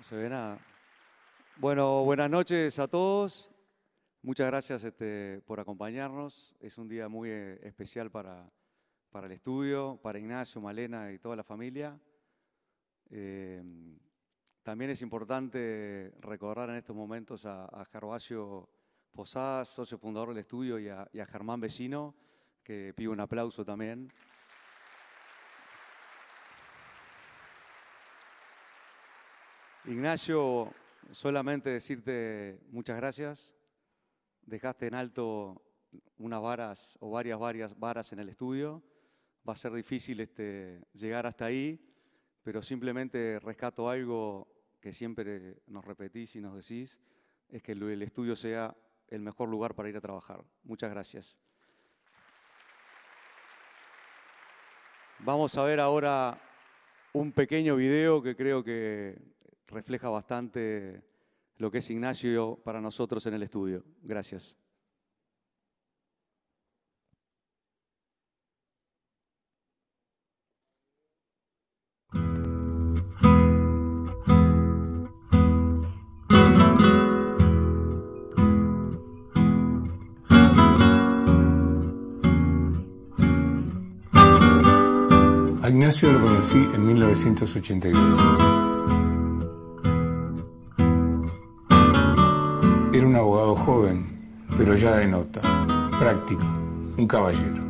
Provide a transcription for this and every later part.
No se ve nada. Bueno, buenas noches a todos. Muchas gracias por acompañarnos. Es un día muy especial para el estudio, para Ignacio, Malena y toda la familia. También es importante recordar en estos momentos a Gervasio Posadas, socio fundador del estudio, y a Germán Vecino, que pido un aplauso también. Ignacio, solamente decirte muchas gracias. Dejaste en alto unas varas o varias varas en el estudio. Va a ser difícil llegar hasta ahí, pero simplemente rescato algo que siempre nos repetís y nos decís, es que el estudio sea el mejor lugar para ir a trabajar. Muchas gracias. Vamos a ver ahora un pequeño video que creo que refleja bastante lo que es Ignacio para nosotros en el estudio. Gracias. A Ignacio lo conocí en 1982. Era un abogado joven, pero ya de nota, práctico, un caballero.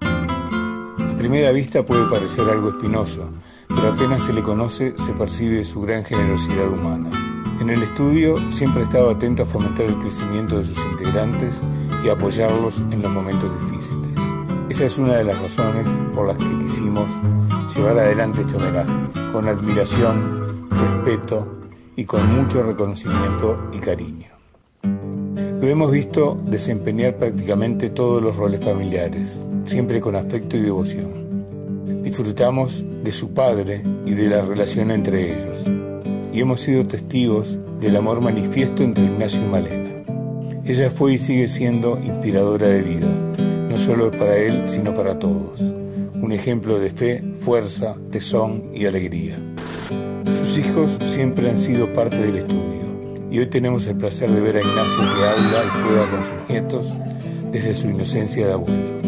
A primera vista puede parecer algo espinoso, pero apenas se le conoce, se percibe su gran generosidad humana. En el estudio siempre ha estado atento a fomentar el crecimiento de sus integrantes y a apoyarlos en los momentos difíciles. Esa es una de las razones por las que quisimos llevar adelante este homenaje, con admiración, respeto y con mucho reconocimiento y cariño. Lo hemos visto desempeñar prácticamente todos los roles familiares, siempre con afecto y devoción. Disfrutamos de su padre y de la relación entre ellos, y hemos sido testigos del amor manifiesto entre Ignacio y Malena. Ella fue y sigue siendo inspiradora de vida, no solo para él, sino para todos. Un ejemplo de fe, fuerza, tesón y alegría. Sus hijos siempre han sido parte del estudio, y hoy tenemos el placer de ver a Ignacio que habla y juega con sus nietos desde su inocencia de abuelo.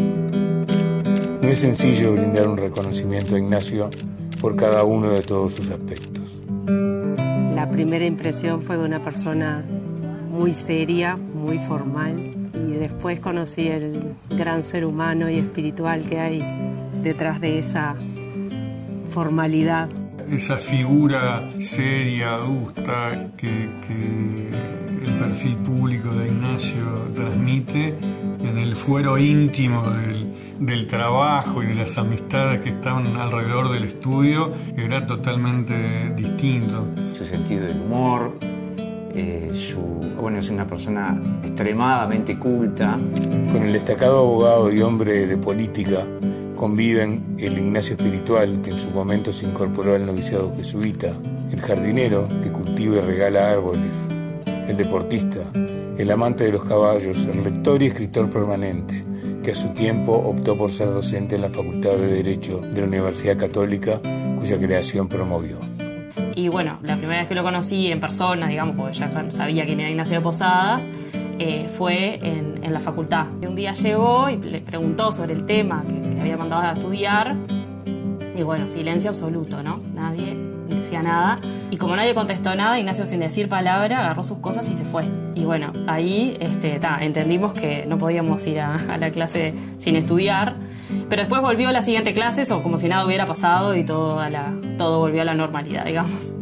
No es sencillo brindar un reconocimiento a Ignacio por cada uno de todos sus aspectos. La primera impresión fue de una persona muy seria, muy formal, y después conocí el gran ser humano y espiritual que hay detrás de esa formalidad. Esa figura seria, adusta, que el perfil público de Ignacio transmite en el fuero íntimo del trabajo y de las amistades que estaban alrededor del estudio, era totalmente distinto. Su sentido del humor, es una persona extremadamente culta. Con el destacado abogado y hombre de política conviven el Ignacio espiritual, que en su momento se incorporó al noviciado jesuita, el jardinero, que cultiva y regala árboles, el deportista, el amante de los caballos, el lector y escritor permanente, que a su tiempo optó por ser docente en la Facultad de Derecho de la Universidad Católica, cuya creación promovió. Y bueno, la primera vez que lo conocí en persona, digamos, porque ya sabía quién era Ignacio de Posadas, fue en la facultad. Un día llegó y le preguntó sobre el tema que había mandado a estudiar. Y bueno, silencio absoluto, ¿no? Nadie decía nada. Y como nadie contestó nada, Ignacio, sin decir palabra, agarró sus cosas y se fue. Y bueno, ahí entendimos que no podíamos ir a la clase sin estudiar. Pero después volvió a la siguiente clase, como si nada hubiera pasado, y todo volvió a la normalidad, digamos.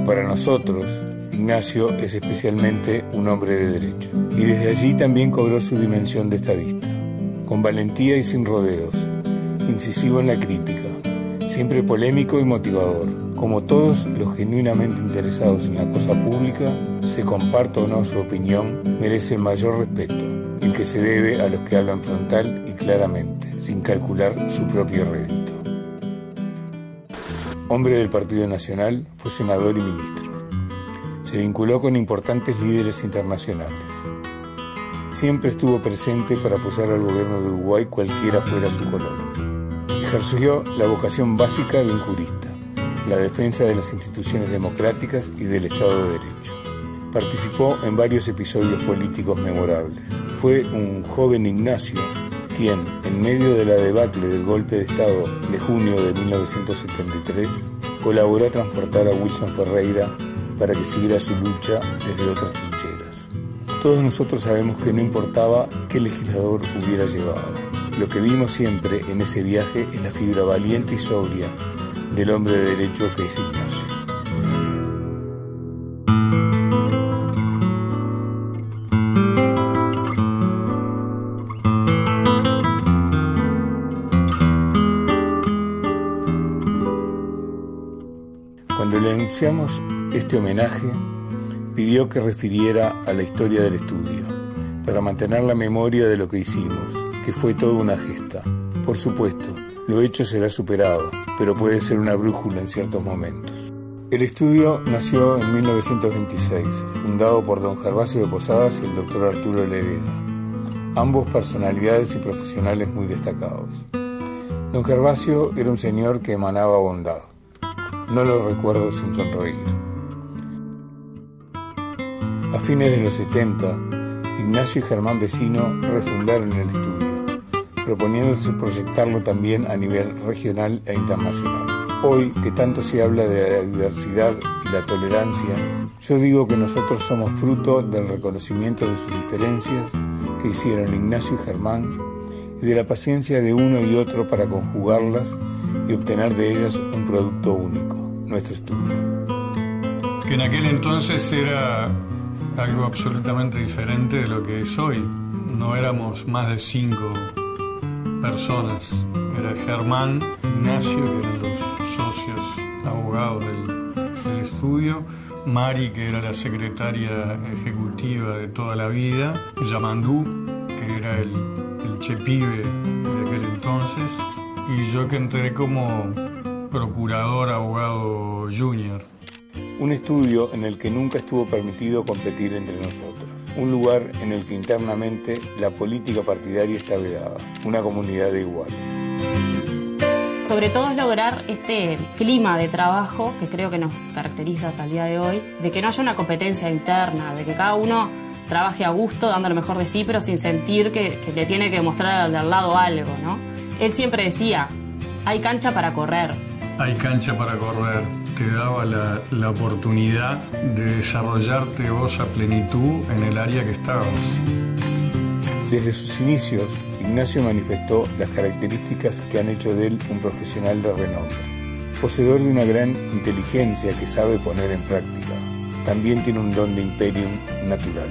Para nosotros, Ignacio es especialmente un hombre de derecho. Y desde allí también cobró su dimensión de estadista. Con valentía y sin rodeos, incisivo en la crítica, siempre polémico y motivador. Como todos los genuinamente interesados en la cosa pública, se comparta o no su opinión, merece mayor respeto, el que se debe a los que hablan frontal y claramente, sin calcular su propio rédito. Hombre del Partido Nacional, fue senador y ministro. Se vinculó con importantes líderes internacionales. Siempre estuvo presente para apoyar al gobierno de Uruguay cualquiera fuera su color. Ejerció la vocación básica de un jurista, la defensa de las instituciones democráticas y del Estado de Derecho. Participó en varios episodios políticos memorables. Fue un joven Ignacio quien, en medio de la debacle del golpe de Estado de junio de 1973, colaboró a transportar a Wilson Ferreira para que siguiera su lucha desde otras trincheras. Todos nosotros sabemos que no importaba qué legislador hubiera llevado. Lo que vimos siempre en ese viaje es la fibra valiente y sobria del hombre de derecho que es Ignacio. Cuando le anunciamos este homenaje, pidió que refiriera a la historia del estudio, para mantener la memoria de lo que hicimos, que fue toda una gesta. Por supuesto, lo hecho será superado, pero puede ser una brújula en ciertos momentos. El estudio nació en 1926, fundado por don Gervasio de Posadas y el doctor Arturo Lerena, ambos personalidades y profesionales muy destacados. Don Gervasio era un señor que emanaba bondad. No lo recuerdo sin sonreír. A fines de los 70, Ignacio y Germán Vecino refundaron el estudio, proponiéndose proyectarlo también a nivel regional e internacional. Hoy, que tanto se habla de la diversidad y la tolerancia, yo digo que nosotros somos fruto del reconocimiento de sus diferencias que hicieron Ignacio y Germán y de la paciencia de uno y otro para conjugarlas y obtener de ellas un producto único, nuestro estudio. Que en aquel entonces era algo absolutamente diferente de lo que es hoy. No éramos más de 5 personas. Era Germán, Ignacio, que eran los socios abogados del estudio, Mari, que era la secretaria ejecutiva de toda la vida, Yamandú, que era el chepibe de aquel entonces, y yo que entré como procurador abogado junior. Un estudio en el que nunca estuvo permitido competir entre nosotros. Un lugar en el que internamente la política partidaria está vedada. Una comunidad de iguales. Sobre todo es lograr este clima de trabajo que creo que nos caracteriza hasta el día de hoy, de que no haya una competencia interna, de que cada uno trabaje a gusto, dando lo mejor de sí, pero sin sentir que le tiene que mostrar al de al lado algo, ¿no? Él siempre decía, hay cancha para correr. Hay cancha para correr. Te daba la oportunidad de desarrollarte vos a plenitud en el área que estabas. Desde sus inicios, Ignacio manifestó las características que han hecho de él un profesional de renombre. Poseedor de una gran inteligencia que sabe poner en práctica. También tiene un don de imperium natural.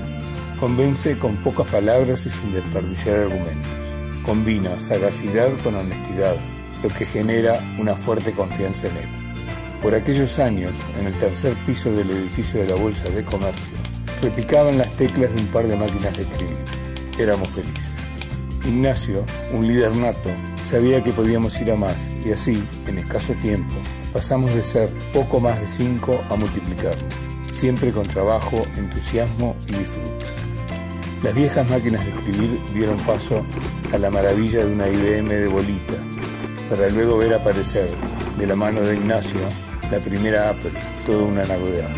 Convence con pocas palabras y sin desperdiciar argumentos. Combina sagacidad con honestidad, lo que genera una fuerte confianza en él. Por aquellos años, en el tercer piso del edificio de la Bolsa de Comercio, repicaban las teclas de un par de máquinas de escribir. Éramos felices. Ignacio, un líder nato, sabía que podíamos ir a más y así, en escaso tiempo, pasamos de ser poco más de 5 a multiplicarnos, siempre con trabajo, entusiasmo y disfrute. Las viejas máquinas de escribir dieron paso a la maravilla de una IBM de bolita, para luego ver aparecer, de la mano de Ignacio, la primera Apple, toda una novedad.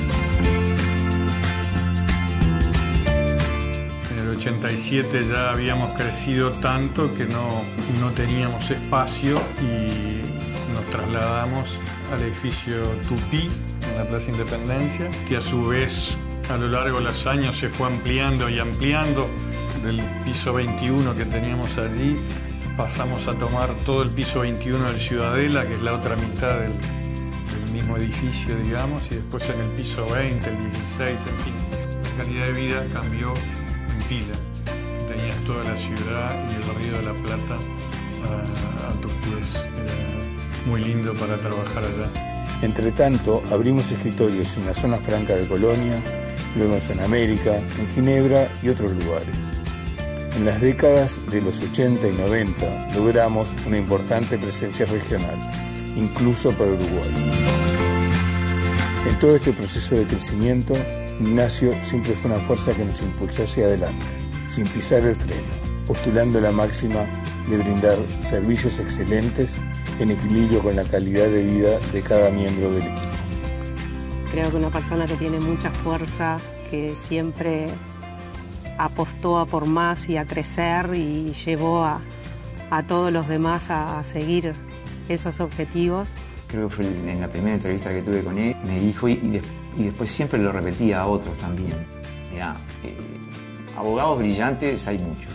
En el 87 ya habíamos crecido tanto que no teníamos espacio y nos trasladamos al edificio Tupí, en la Plaza Independencia, que a su vez a lo largo de los años se fue ampliando y ampliando. Del piso 21 que teníamos allí pasamos a tomar todo el piso 21 del Ciudadela, que es la otra mitad del mismo edificio, digamos, y después en el piso 20, el 16, en fin. La calidad de vida cambió en pila. Tenías toda la ciudad y el Río de la Plata a tus pies. Era muy lindo para trabajar allá. Entre tanto, abrimos escritorios en la zona franca de Colonia, luego en Zona América, en Ginebra y otros lugares. En las décadas de los 80 y 90 logramos una importante presencia regional, incluso para Uruguay. En todo este proceso de crecimiento, Ignacio siempre fue una fuerza que nos impulsó hacia adelante, sin pisar el freno. postulando la máxima de brindar servicios excelentes en equilibrio con la calidad de vida de cada miembro del equipo. Creo que una persona que tiene mucha fuerza, que siempre apostó a por más y a crecer y llevó a todos los demás a seguir esos objetivos. Creo que fue en la primera entrevista que tuve con él, me dijo, y después siempre lo repetía a otros también. Mirá, abogados brillantes hay muchos,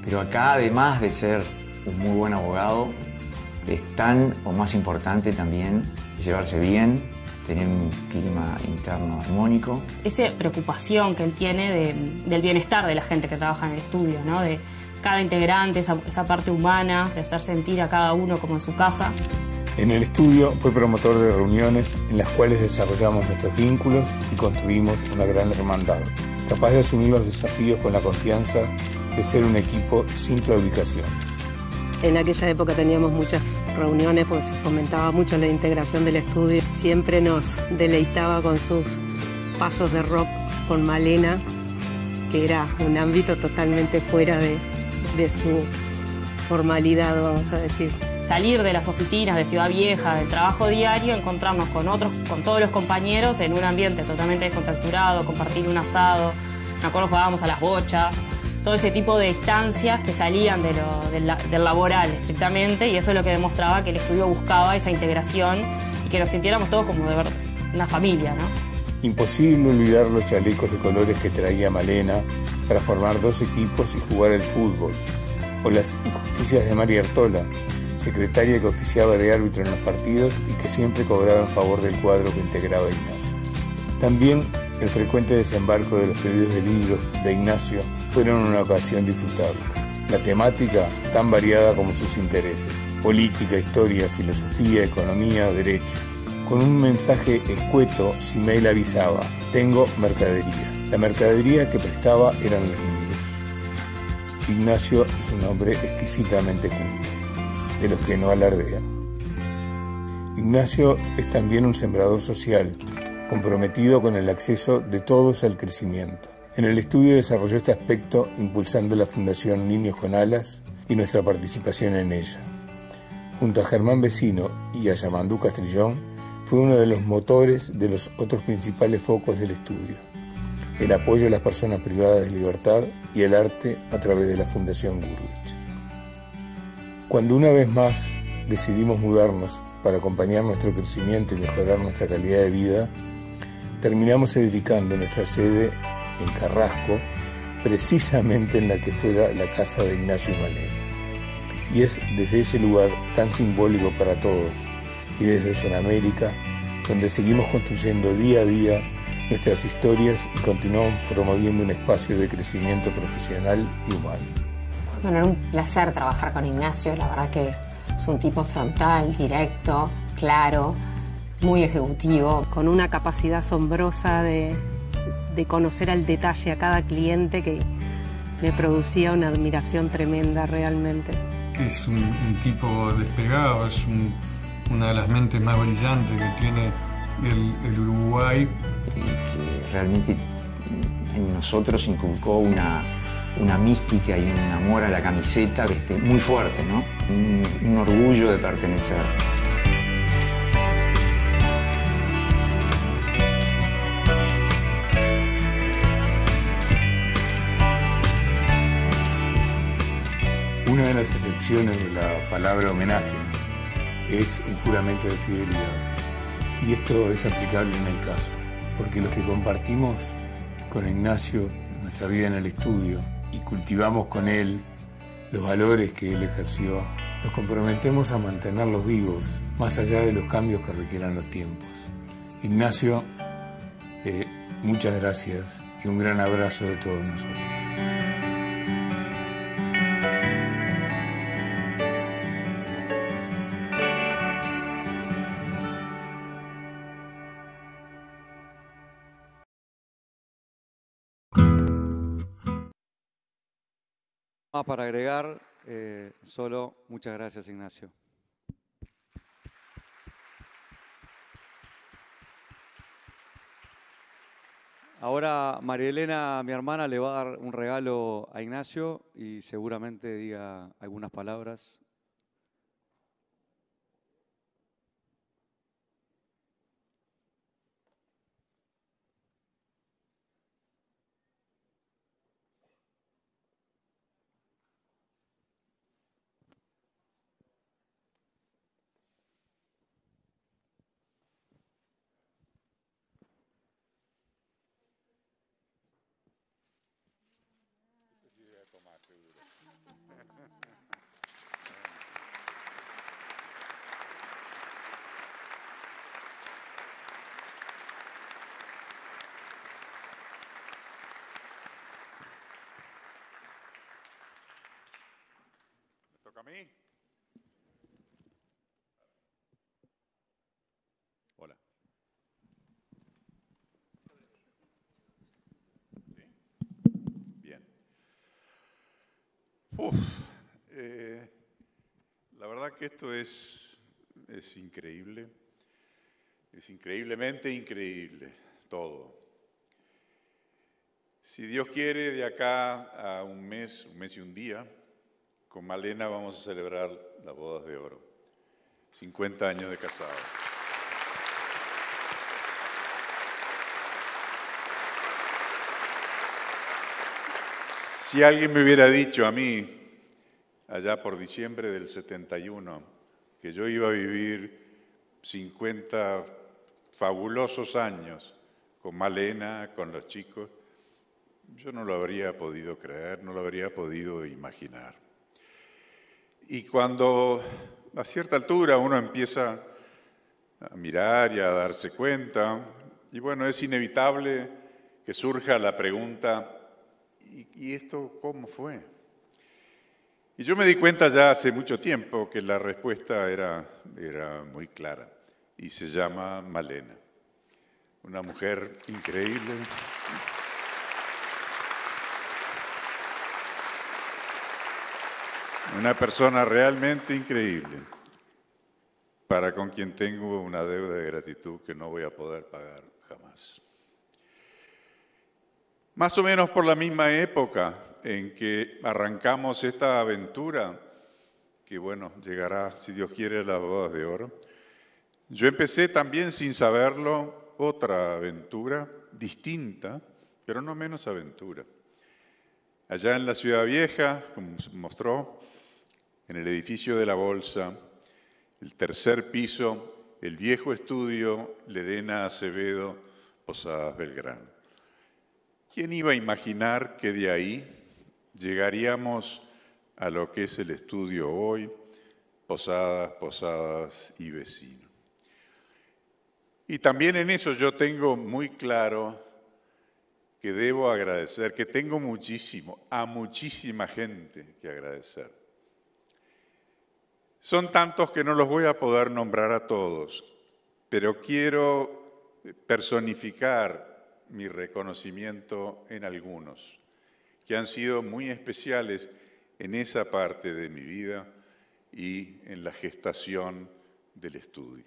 pero acá, además de ser un muy buen abogado, es tan o más importante también llevarse bien, tener un clima interno armónico. Esa preocupación que él tiene del bienestar de la gente que trabaja en el estudio, ¿no? De cada integrante, esa parte humana, de hacer sentir a cada uno como en su casa. En el estudio fue promotor de reuniones en las cuales desarrollamos nuestros vínculos y construimos una gran hermandad, capaz de asumir los desafíos con la confianza de ser un equipo sin claudicaciones. En aquella época teníamos muchas reuniones porque se fomentaba mucho la integración del estudio. Siempre nos deleitaba con sus pasos de rock con Malena, que era un ámbito totalmente fuera de su formalidad, vamos a decir. Salir de las oficinas de Ciudad Vieja, del trabajo diario, encontrarnos con todos los compañeros en un ambiente totalmente descontracturado, compartir un asado, me acuerdo jugábamos a las bochas, todo ese tipo de instancias que salían del laboral estrictamente, y eso es lo que demostraba que el estudio buscaba esa integración y que nos sintiéramos todos como de verdad una familia, ¿no? Imposible olvidar los chalecos de colores que traía Malena para formar dos equipos y jugar al fútbol, o las injusticias de María Artola, secretaria que oficiaba de árbitro en los partidos y que siempre cobraba en favor del cuadro que integraba Ignacio. También el frecuente desembarco de los pedidos de libros de Ignacio fueron una ocasión disfrutable. La temática tan variada como sus intereses: política, historia, filosofía, economía, derecho. Con un mensaje escueto, Simei avisaba: tengo mercadería. La mercadería que prestaba eran los libros. Ignacio es un hombre exquisitamente culto, de los que no alardean. Ignacio es también un sembrador social, comprometido con el acceso de todos al crecimiento. En el estudio desarrolló este aspecto impulsando la Fundación Niños con Alas y nuestra participación en ella. Junto a Germán Vecino y a Yamandú Castrillón, fue uno de los motores de los otros principales focos del estudio: el apoyo a las personas privadas de libertad y el arte a través de la Fundación Gurwitch. Cuando una vez más decidimos mudarnos para acompañar nuestro crecimiento y mejorar nuestra calidad de vida, terminamos edificando nuestra sede en Carrasco, precisamente en la que fuera la casa de Ignacio y Malena. Y es desde ese lugar tan simbólico para todos, y desde Sudamérica, donde seguimos construyendo día a día nuestras historias y continuamos promoviendo un espacio de crecimiento profesional y humano. Bueno, era un placer trabajar con Ignacio, la verdad que es un tipo frontal, directo, claro, muy ejecutivo. Con una capacidad asombrosa de conocer al detalle a cada cliente que me producía una admiración tremenda realmente. Es un tipo despegado, es una de las mentes más brillantes que tiene el Uruguay. Que realmente en nosotros inculcó una mística y un amor a la camiseta muy fuerte, ¿no? Un orgullo de pertenecer. Una de las excepciones de la palabra homenaje es un juramento de fidelidad. Y esto es aplicable en el caso, porque los que compartimos con Ignacio nuestra vida en el estudio y cultivamos con él los valores que él ejerció, nos comprometemos a mantenerlos vivos, más allá de los cambios que requieran los tiempos. Ignacio, muchas gracias y un gran abrazo de todos nosotros. Más para agregar, solo muchas gracias, Ignacio. Ahora María Elena, mi hermana, le va a dar un regalo a Ignacio y seguramente diga algunas palabras. ¿Toca a mí? Hola. ¿Sí? Bien. La verdad que esto es increíble. Es increíblemente increíble todo. Si Dios quiere, de acá a un mes y un día, con Malena vamos a celebrar las bodas de oro. 50 años de casado. Si alguien me hubiera dicho a mí, allá por diciembre del 71, que yo iba a vivir 50 fabulosos años con Malena, con los chicos, yo no lo habría podido creer, no lo habría podido imaginar. Y cuando a cierta altura uno empieza a mirar y a darse cuenta, y bueno, es inevitable que surja la pregunta, ¿y esto cómo fue? Y yo me di cuenta ya hace mucho tiempo que la respuesta era muy clara, y se llama Malena, una mujer increíble. Una persona realmente increíble, para con quien tengo una deuda de gratitud que no voy a poder pagar jamás. Más o menos por la misma época en que arrancamos esta aventura, que bueno, llegará, si Dios quiere, a las bodas de oro, yo empecé también sin saberlo otra aventura distinta, pero no menos aventura. Allá en la Ciudad Vieja, como se mostró, en el edificio de la Bolsa, el tercer piso, el viejo estudio Lerena Acevedo, Posadas Belgrano. ¿Quién iba a imaginar que de ahí llegaríamos a lo que es el estudio hoy, Posadas y Vecino? Y también en eso yo tengo muy claro que debo agradecer, que tengo a muchísima gente que agradecer. Son tantos que no los voy a poder nombrar a todos, pero quiero personificar mi reconocimiento en algunos, que han sido muy especiales en esa parte de mi vida y en la gestación del estudio.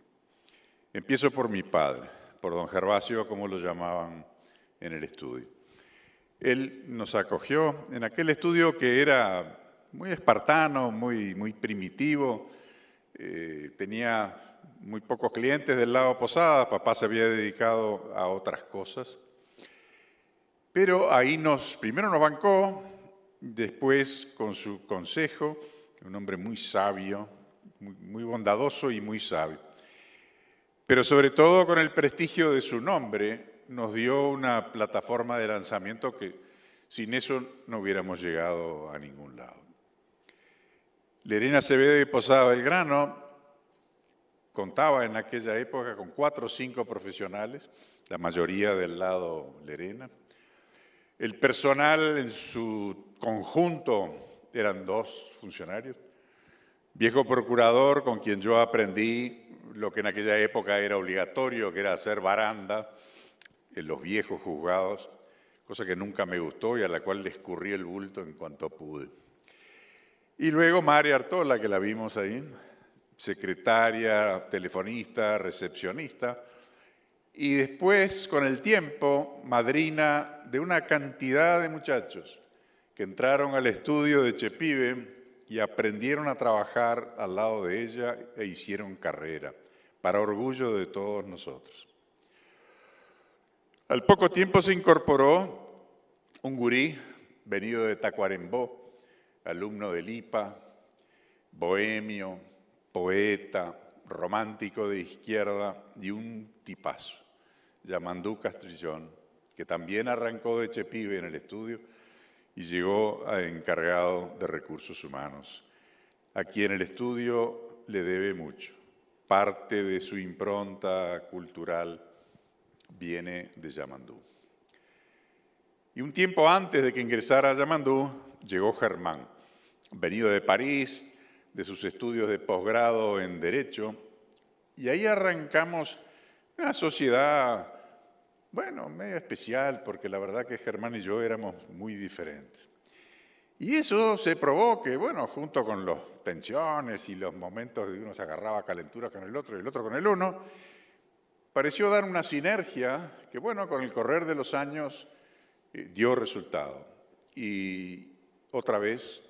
Empiezo por mi padre, por don Gervasio, como lo llamaban en el estudio. Él nos acogió en aquel estudio que era muy espartano, muy primitivo. Tenía muy pocos clientes del lado Posadas, papá se había dedicado a otras cosas. Pero ahí primero nos bancó, después con su consejo, un hombre muy sabio, muy bondadoso y muy sabio. Pero sobre todo con el prestigio de su nombre, nos dio una plataforma de lanzamiento que sin eso no hubiéramos llegado a ningún lado. Lerena Acevedo de Posadas Belgrano contaba en aquella época con 4 o 5 profesionales, la mayoría del lado Lerena. El personal en su conjunto eran 2 funcionarios. Viejo procurador con quien yo aprendí lo que en aquella época era obligatorio, que era hacer baranda en los viejos juzgados, cosa que nunca me gustó y a la cual le escurrí el bulto en cuanto pude. Y luego María Artola, que la vimos ahí, secretaria, telefonista, recepcionista, y después, con el tiempo, madrina de una cantidad de muchachos que entraron al estudio de Chepibe y aprendieron a trabajar al lado de ella e hicieron carrera, para orgullo de todos nosotros. Al poco tiempo se incorporó un gurí venido de Tacuarembó, alumno del IPA, bohemio, poeta, romántico de izquierda y un tipazo, Yamandú Castrillón, que también arrancó de Chepibe en el estudio y llegó a encargado de recursos humanos, a quien el estudio le debe mucho. Parte de su impronta cultural viene de Yamandú. Y un tiempo antes de que ingresara a Yamandú, llegó Germán, venido de París, de sus estudios de posgrado en Derecho, y ahí arrancamos una sociedad, bueno, medio especial, porque la verdad que Germán y yo éramos muy diferentes. Y eso se probó que, bueno, junto con las tensiones y los momentos de uno se agarraba calentura con el otro y el otro con el uno, pareció dar una sinergia que, bueno, con el correr de los años dio resultado. Y otra vez,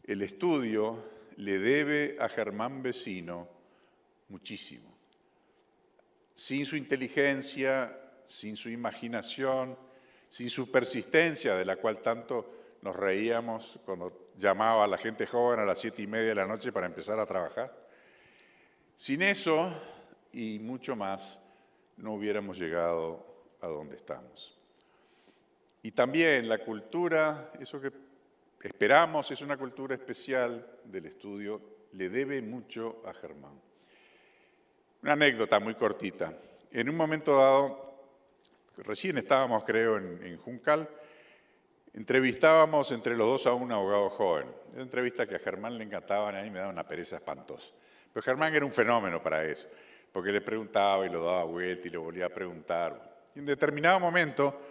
el estudio le debe a Germán Vecino muchísimo. Sin su inteligencia, sin su imaginación, sin su persistencia, de la cual tanto nos reíamos cuando llamaba a la gente joven a las 7:30 de la noche para empezar a trabajar. Sin eso y mucho más, no hubiéramos llegado a donde estamos. Y también la cultura, eso que esperamos, es una cultura especial del estudio, le debe mucho a Germán. Una anécdota muy cortita. En un momento dado, recién estábamos, creo, en Juncal, entrevistábamos entre los dos a un abogado joven. Una entrevista que a Germán le encantaba y a mí me daba una pereza espantosa. Pero Germán era un fenómeno para eso, porque le preguntaba y lo daba vuelta y le volvía a preguntar. Y en determinado momento,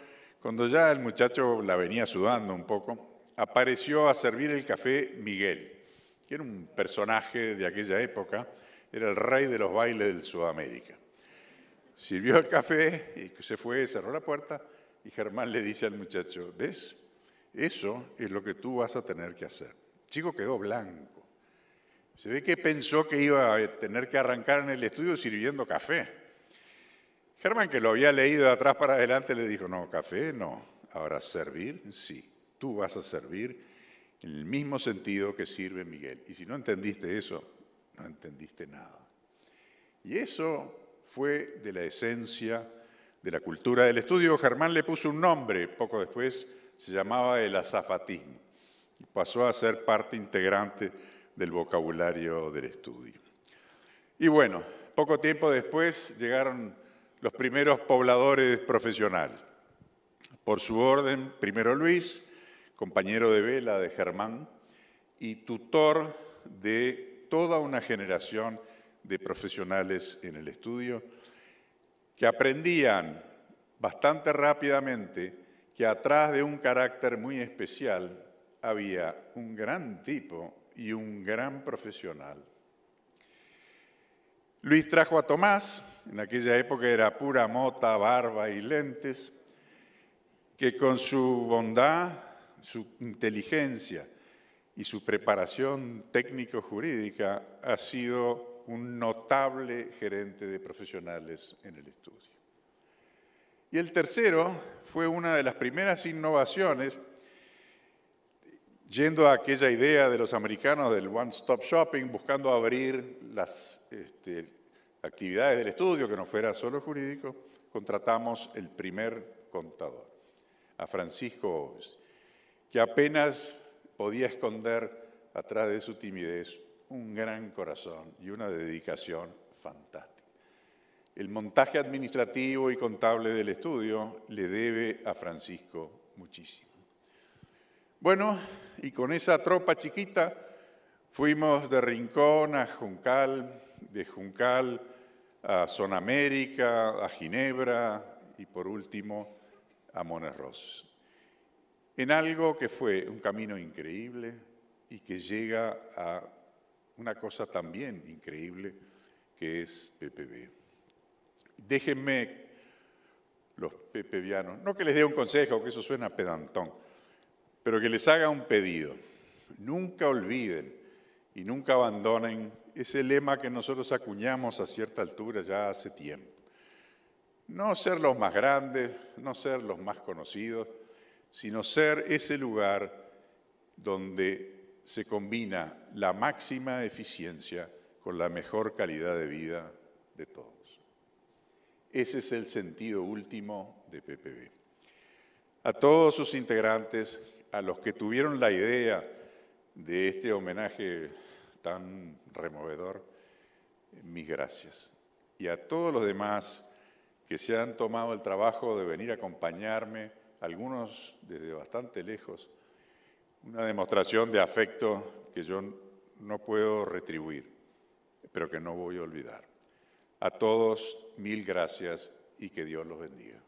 cuando ya el muchacho la venía sudando un poco, apareció a servir el café Miguel, que era un personaje de aquella época, era el rey de los bailes de Sudamérica. Sirvió el café y se fue, cerró la puerta y Germán le dice al muchacho, ¿ves? Eso es lo que tú vas a tener que hacer. El chico quedó blanco. Se ve que pensó que iba a tener que arrancar en el estudio sirviendo café. Germán, que lo había leído de atrás para adelante, le dijo, no, café no. Ahora, servir, sí. Tú vas a servir en el mismo sentido que sirve Miguel. Y si no entendiste eso, no entendiste nada. Y eso fue de la esencia de la cultura del estudio. Germán le puso un nombre, poco después se llamaba el azafatismo. Y pasó a ser parte integrante del vocabulario del estudio. Y bueno, poco tiempo después llegaron los primeros pobladores profesionales. Por su orden, primero Luis, compañero de vela de Germán y tutor de toda una generación de profesionales en el estudio que aprendían bastante rápidamente que atrás de un carácter muy especial había un gran tipo y un gran profesional. Luis trajo a Tomás, en aquella época era pura mota, barba y lentes, que con su bondad, su inteligencia y su preparación técnico-jurídica ha sido un notable gerente de profesionales en el estudio. Y el tercero fue una de las primeras innovaciones, yendo a aquella idea de los americanos del one-stop shopping, buscando abrir las actividades del estudio, que no fuera solo jurídico, contratamos el primer contador, a Francisco Oves, que apenas podía esconder atrás de su timidez un gran corazón y una dedicación fantástica. El montaje administrativo y contable del estudio le debe a Francisco muchísimo. Bueno, y con esa tropa chiquita fuimos de Rincón a Juncal, de Juncal a Zona América, a Ginebra y por último a Mones Roses. En algo que fue un camino increíble y que llega a una cosa también increíble que es PPB. Déjenme, los pepevianos, no que les dé un consejo, que eso suena pedantón, pero que les haga un pedido. Nunca olviden y nunca abandonen ese lema que nosotros acuñamos a cierta altura ya hace tiempo. No ser los más grandes, no ser los más conocidos, sino ser ese lugar donde se combina la máxima eficiencia con la mejor calidad de vida de todos. Ese es el sentido último de PPB. A todos sus integrantes, a los que tuvieron la idea de este homenaje tan removedor, mis gracias. Y a todos los demás que se han tomado el trabajo de venir a acompañarme, algunos desde bastante lejos, una demostración de afecto que yo no puedo retribuir, pero que no voy a olvidar. A todos, mil gracias y que Dios los bendiga.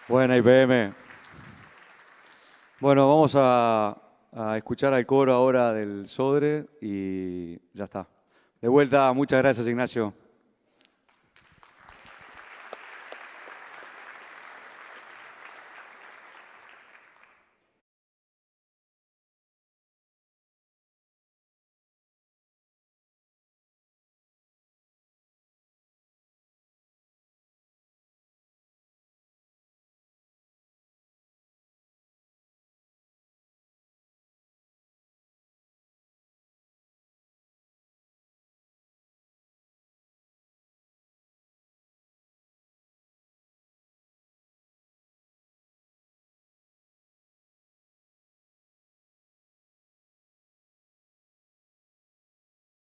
Buena IPM. Bueno, vamos a escuchar al coro ahora del Sodre y ya está. De vuelta, muchas gracias, Ignacio.